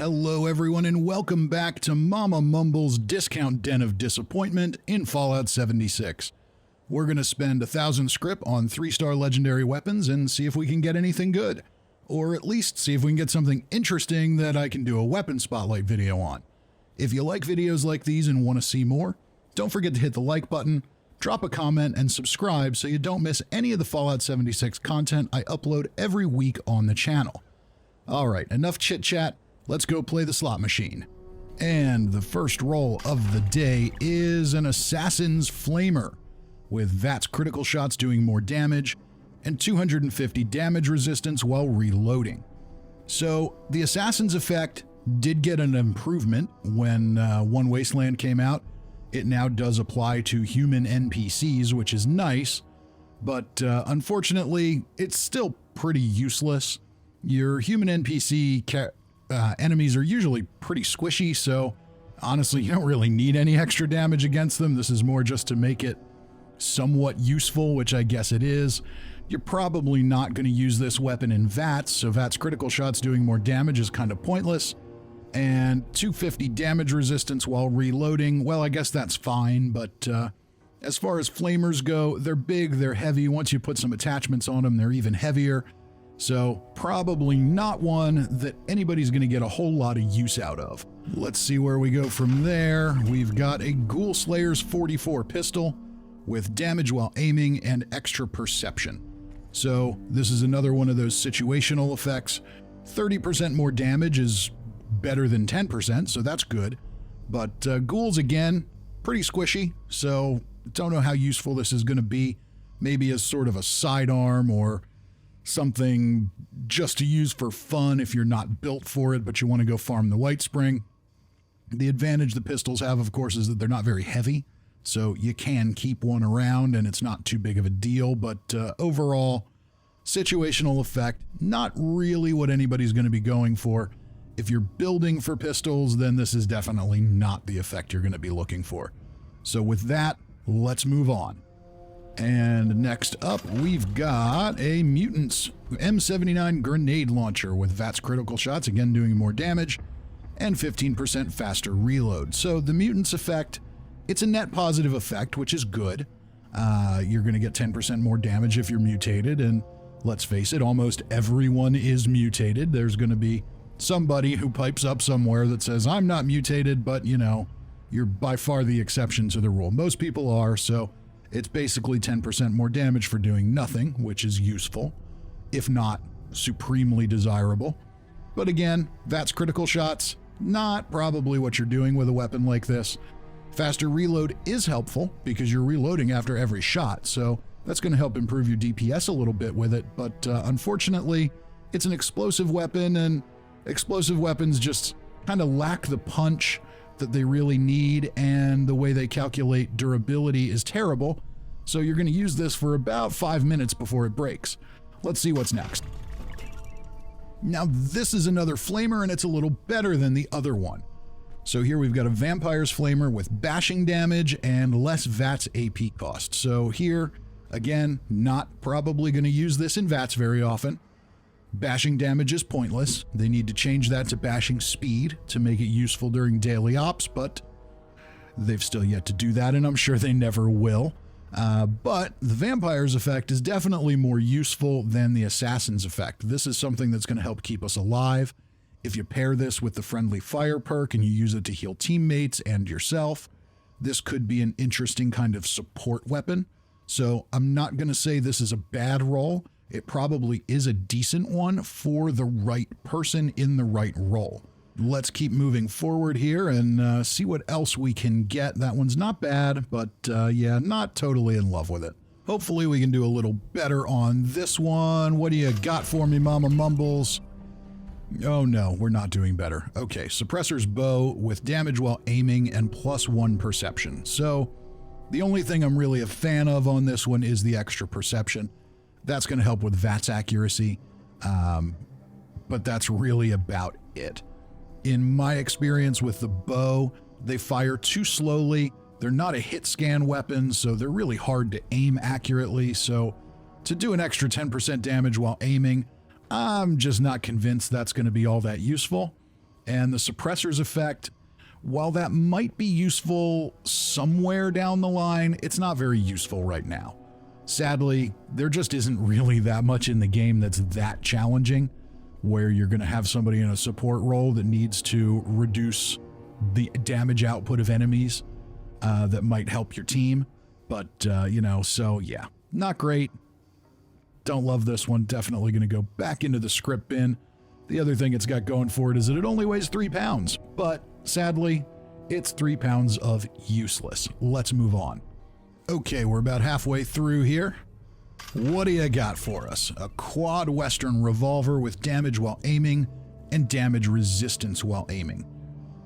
Hello everyone and welcome back to Mama Mumble's Discount Den of Disappointment in Fallout 76. We're going to spend 1,000 Scrip on 3-star legendary weapons and see if we can get anything good. Or at least see if we can get something interesting that I can do a weapon spotlight video on. If you like videos like these and want to see more, don't forget to hit the like button, drop a comment, and subscribe so you don't miss any of the Fallout 76 content I upload every week on the channel. Alright, enough chit-chat. Let's go play the slot machine. And the first roll of the day is an Assassin's Flamer, with VATS critical shots doing more damage and 250 damage resistance while reloading. So the Assassin's effect did get an improvement when One Wasteland came out. It now does apply to human NPCs, which is nice, but unfortunately, it's still pretty useless. Your human NPC enemies are usually pretty squishy, so honestly, you don't really need any extra damage against them. This is more just to make it somewhat useful, which I guess it is. You're probably not going to use this weapon in VATS, so VATS critical shots doing more damage is kind of pointless. And 250 damage resistance while reloading, well, I guess that's fine, but as far as flamers go, they're big, they're heavy. Once you put some attachments on them, they're even heavier. So probably not one that anybody's going to get a whole lot of use out of. Let's see where we go from there. We've got a Ghoul Slayer's 44 pistol with damage while aiming and extra perception. So this is another one of those situational effects. 30% more damage is better than 10%, so that's good. But ghouls, again, pretty squishy, so don't know how useful this is going to be. Maybe as sort of a sidearm or something just to use for fun if you're not built for it, but you want to go farm the White Spring. The advantage the pistols have, of course, is that they're not very heavy, so you can keep one around and it's not too big of a deal, but overall, situational effect, not really what anybody's going to be going for. If you're building for pistols, then this is definitely not the effect you're going to be looking for. So with that, let's move on. And next up, we've got a Mutant's M79 grenade launcher with VATS critical shots, again doing more damage, and 15% faster reload. So the Mutant's effect, it's a net positive effect, which is good. You're going to get 10% more damage if you're mutated, and let's face it, almost everyone is mutated. There's going to be somebody who pipes up somewhere that says, I'm not mutated, but you know, you're by far the exception to the rule. Most people are, so it's basically 10% more damage for doing nothing, which is useful, if not supremely desirable. But again, VATS critical shots, not probably what you're doing with a weapon like this. Faster reload is helpful because you're reloading after every shot, so that's going to help improve your DPS a little bit with it, but unfortunately, it's an explosive weapon, and explosive weapons just kind of lack the punch that they really need, and the way they calculate durability is terrible, so you're going to use this for about 5 minutes before it breaks. Let's see what's next. Now this is another flamer, and it's a little better than the other one. So here we've got a Vampire's Flamer with bashing damage and less VATS AP cost. So here, again, not probably going to use this in VATS very often. Bashing damage is pointless. They need to change that to bashing speed to make it useful during daily ops, but they've still yet to do that, and I'm sure they never will. But the Vampire's effect is definitely more useful than the Assassin's effect. This is something that's going to help keep us alive. If you pair this with the Friendly Fire perk and you use it to heal teammates and yourself, this could be an interesting kind of support weapon. So I'm not going to say this is a bad role. It probably is a decent one for the right person in the right role. Let's keep moving forward here and see what else we can get. That one's not bad, but yeah, not totally in love with it. Hopefully we can do a little better on this one. What do you got for me, Mama Mumbles? Oh no, we're not doing better. Okay, Suppressor's bow with damage while aiming and +1 perception. So the only thing I'm really a fan of on this one is the extra perception. That's going to help with VATS accuracy, but that's really about it. In my experience with the bow, they fire too slowly. They're not a hit scan weapon, so they're really hard to aim accurately. So to do an extra 10% damage while aiming, I'm just not convinced that's going to be all that useful. And the Suppressor's effect, while that might be useful somewhere down the line, it's not very useful right now. Sadly, there just isn't really that much in the game that's that challenging, where you're going to have somebody in a support role that needs to reduce the damage output of enemies that might help your team. But, you know, so yeah, not great. Don't love this one. Definitely going to go back into the Scrip bin. The other thing it's got going for it is that it only weighs 3 pounds, but sadly, it's 3 pounds of useless. Let's move on. Okay, we're about halfway through here. What do you got for us? A quad Western revolver with damage while aiming and damage resistance while aiming.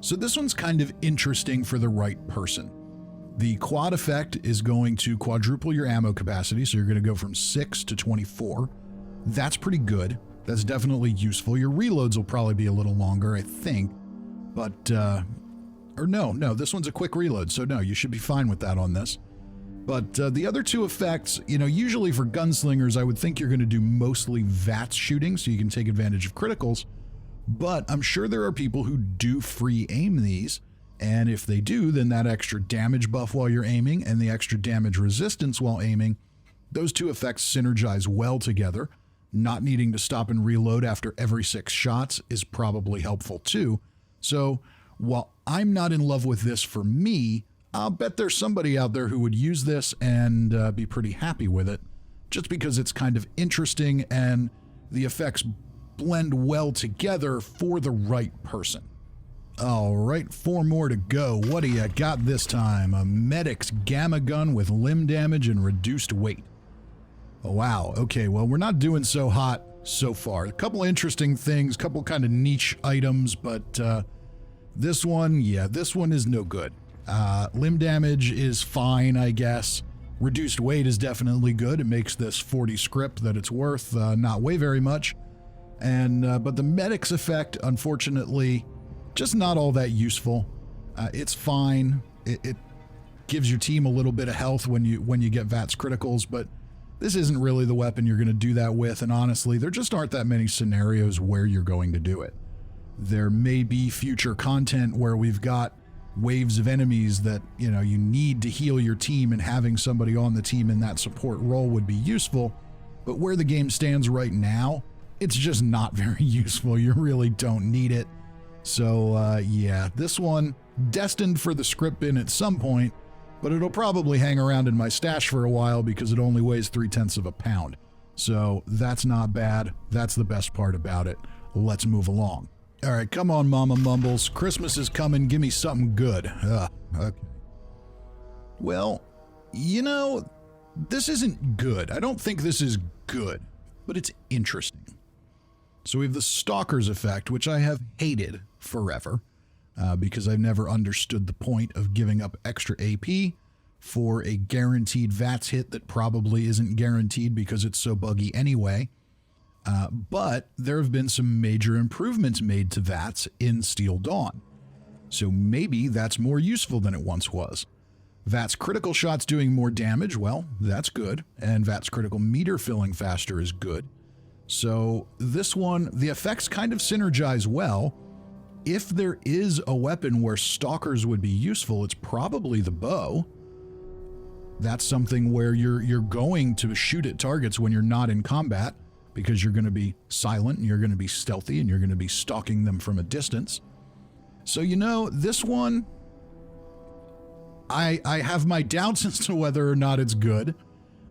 So this one's kind of interesting for the right person. The quad effect is going to quadruple your ammo capacity, so you're going to go from 6 to 24. That's pretty good. That's definitely useful. Your reloads will probably be a little longer, I think. But, or no, this one's a quick reload, so no, you should be fine with that on this. But the other two effects, you know, usually for gunslingers, I would think you're going to do mostly VATS shooting, so you can take advantage of criticals. But I'm sure there are people who do free aim these, and if they do, then that extra damage buff while you're aiming and the extra damage resistance while aiming, those two effects synergize well together. Not needing to stop and reload after every 6 shots is probably helpful too. So while I'm not in love with this for me, I'll bet there's somebody out there who would use this and be pretty happy with it, just because it's kind of interesting and the effects blend well together for the right person. All right, 4 more to go. What do you got this time? A Medic's Gamma Gun with limb damage and reduced weight. Oh, wow. Okay, well, we're not doing so hot so far. A couple interesting things, couple kind of niche items, but this one is no good. Limb damage is fine, I guess. Reduced weight is definitely good. It makes this 40 Scrip that it's worth not weigh very much. And but the Medic's effect, unfortunately, just not all that useful. It's fine. It gives your team a little bit of health when you get VATS criticals, but this isn't really the weapon you're going to do that with, and honestly, there just aren't that many scenarios where you're going to do it. There may be future content where we've got waves of enemies that, you know, you need to heal your team, and having somebody on the team in that support role would be useful, but where the game stands right now, it's just not very useful. You really don't need it. So, yeah, this one, destined for the Scrip bin at some point, but it'll probably hang around in my stash for a while because it only weighs 0.3 of a pound. So that's not bad. That's the best part about it. Let's move along. All right, come on, Mama Mumbles. Christmas is coming. Give me something good. Okay. Well, you know, this isn't good. I don't think this is good, but it's interesting. So we have the Stalker's effect, which I have hated forever. Because I've never understood the point of giving up extra AP for a guaranteed VATS hit that probably isn't guaranteed because it's so buggy anyway. But there have been some major improvements made to VATS in Steel Dawn. So maybe that's more useful than it once was. VATS critical shots doing more damage, well, that's good. And VATS critical meter filling faster is good. So this one, the effects kind of synergize well. If there is a weapon where Stalkers would be useful, it's probably the bow. That's something where you're going to shoot at targets when you're not in combat, because you're going to be silent and you're going to be stealthy and you're going to be stalking them from a distance. So, you know, this one, I have my doubts as to whether or not it's good.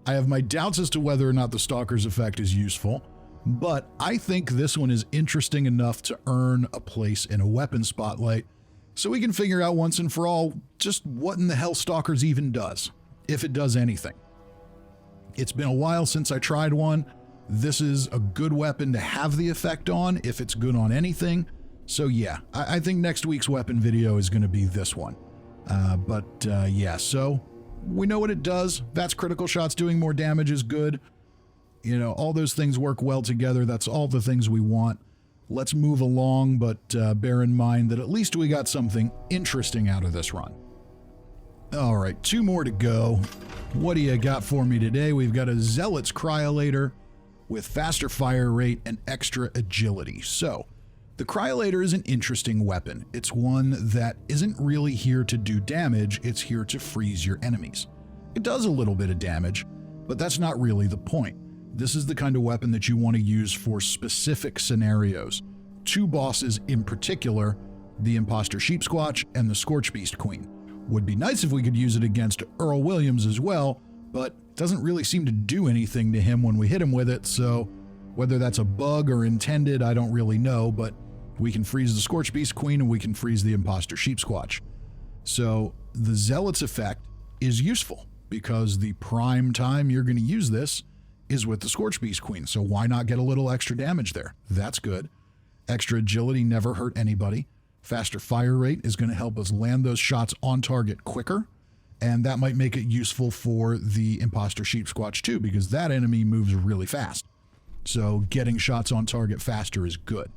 I have my doubts as to whether or not the Stalker's effect is useful. But I think this one is interesting enough to earn a place in a weapon spotlight, so we can figure out once and for all just what in the hell Stalkers even does, if it does anything. It's been a while since I tried one. This is a good weapon to have the effect on if it's good on anything. So yeah, I think next week's weapon video is going to be this one. Yeah, so we know what it does. VATS critical shots doing more damage is good. You know, all those things work well together. That's all the things we want. Let's move along, but bear in mind that at least we got something interesting out of this run. All right, 2 more to go. What do you got for me today? We've got a Zealot's cryolator with faster fire rate and extra agility. So, The cryolator is an interesting weapon. It's one that isn't really here to do damage, it's here to freeze your enemies. It does a little bit of damage, but that's not really the point. This is the kind of weapon that you want to use for specific scenarios. Two bosses in particular, the Imposter Sheepsquatch and the Scorchbeast Queen. Would be nice if we could use it against Earl Williams as well, but it doesn't really seem to do anything to him when we hit him with it, so whether that's a bug or intended, I don't really know, but we can freeze the Scorchbeast Queen and we can freeze the Imposter Sheepsquatch. So the Zealot's effect is useful because the prime time you're going to use this is with the Scorchbeast Queen, so why not get a little extra damage there? That's good. Extra agility never hurt anybody. Faster fire rate is going to help us land those shots on target quicker, and that might make it useful for the Imposter Sheepsquatch too, because that enemy moves really fast. So getting shots on target faster is good.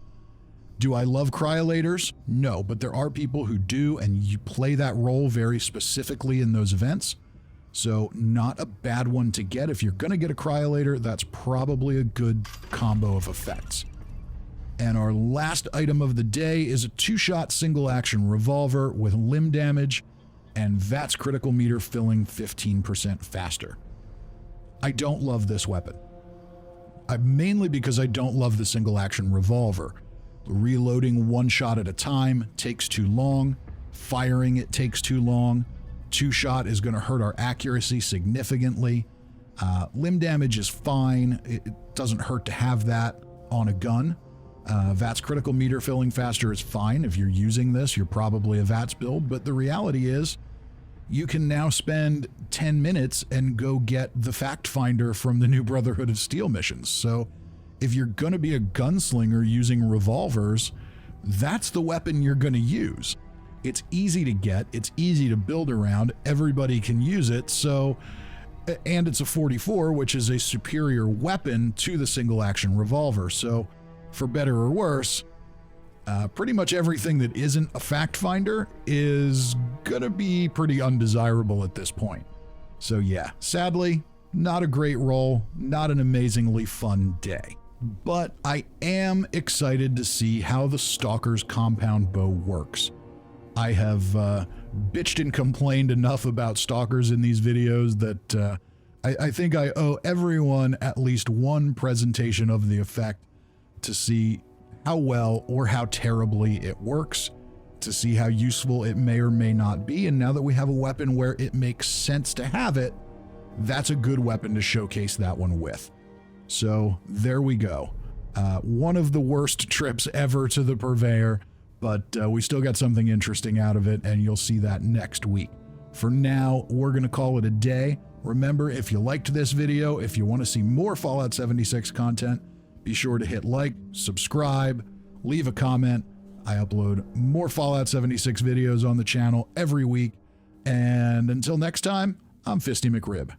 Do I love cryolators? No, but there are people who do, and you play that role very specifically in those events. So not a bad one to get. If you're going to get a cryolator, that's probably a good combo of effects. And our last item of the day is a 2-shot single-action revolver with limb damage and VATS critical meter filling 15% faster. I don't love this weapon. Mainly because I don't love the single-action revolver. Reloading one shot at a time takes too long. Firing it takes too long. 2-shot is going to hurt our accuracy significantly. Limb damage is fine. It doesn't hurt to have that on a gun. VATS critical meter filling faster is fine. If you're using this, you're probably a VATS build, but the reality is you can now spend 10 minutes and go get the fact finder from the new Brotherhood of Steel missions. So if you're going to be a gunslinger using revolvers, that's the weapon you're going to use. It's easy to get, it's easy to build around, everybody can use it, so, and it's a 44, which is a superior weapon to the single-action revolver, so for better or worse, pretty much everything that isn't a fact finder is gonna be pretty undesirable at this point. So yeah, sadly, not a great roll, not an amazingly fun day. But I am excited to see how the Stalker's compound bow works. I have bitched and complained enough about Stalkers in these videos that I think I owe everyone at least one presentation of the effect to see how well or how terribly it works, to see how useful it may or may not be, and now that we have a weapon where it makes sense to have it, that's a good weapon to showcase that one with. So there we go. One of the worst trips ever to the Purveyor, but we still got something interesting out of it, and you'll see that next week. For now, we're going to call it a day. Remember, if you liked this video, if you want to see more Fallout 76 content, be sure to hit like, subscribe, leave a comment. I upload more Fallout 76 videos on the channel every week. And until next time, I'm Fisty McRib.